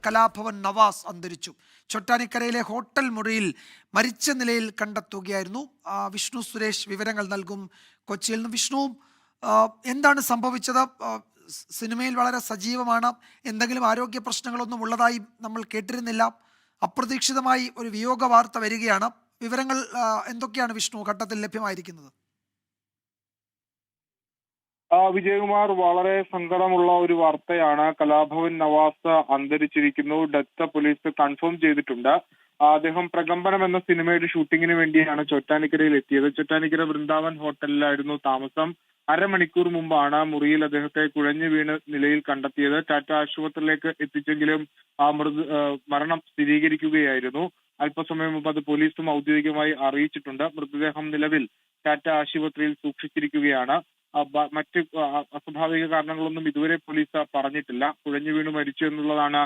കലാഭവൻ നവാസ് അന്തരിച്ചു. ചൊട്ടാനിക്കരയിലെ ഹോട്ടൽ മുറിയിൽ മരിച്ച നിലയിൽ കണ്ടെത്തുകയായിരുന്നു. വിഷ്ണു സുരേഷ് വിവരങ്ങൾ നൽകും കൊച്ചിയിൽ നിന്ന്. വിഷ്ണു, എന്താണ് സംഭവിച്ചത്? സിനിമയിൽ വളരെ സജീവമാണ്. എന്തെങ്കിലും ആരോഗ്യ പ്രശ്നങ്ങളൊന്നും ഉള്ളതായി നമ്മൾ കേട്ടിരുന്നില്ല. അപ്രതീക്ഷിതമായി ഒരു വിയോഗ വാർത്ത വരികയാണ്. വിവരങ്ങൾ എന്തൊക്കെയാണ് വിഷ്ണു ഘട്ടത്തിൽ ലഭ്യമായിരിക്കുന്നത്? വിജയകുമാർ, വളരെ സങ്കടമുള്ള ഒരു വാർത്തയാണ്. കലാഭവൻ നവാസ് അന്തരിച്ചിരിക്കുന്നു. ഡെത്ത് പോലീസ് കൺഫേം ചെയ്തിട്ടുണ്ട്. അദ്ദേഹം പ്രകമ്പനം എന്ന സിനിമയുടെ ഷൂട്ടിങ്ങിന് വേണ്ടിയാണ് ചോറ്റാനിക്കരയിൽ എത്തിയത്. ചോറ്റാനിക്കര വൃന്ദാവൻ ഹോട്ടലിലായിരുന്നു താമസം. അരമണിക്കൂർ മുമ്പാണ് മുറിയിൽ അദ്ദേഹത്തെ കുഴഞ്ഞു വീണ് നിലയിൽ കണ്ടെത്തിയത്. ടാറ്റ ആശുപത്രിയിലേക്ക് എത്തിച്ചെങ്കിലും മരണം സ്ഥിരീകരിക്കുകയായിരുന്നു. അല്പസമയം മുമ്പ് അത് പോലീസും ഔദ്യോഗികമായി അറിയിച്ചിട്ടുണ്ട്. മൃതദേഹം നിലവിൽ ടാറ്റ ആശുപത്രിയിൽ സൂക്ഷിച്ചിരിക്കുകയാണ്. മറ്റ് അസ്വാഭാവിക കാരണങ്ങളൊന്നും ഇതുവരെ പോലീസ് പറഞ്ഞിട്ടില്ല. കുഴഞ്ഞു വീണ് മരിച്ചു എന്നുള്ളതാണ്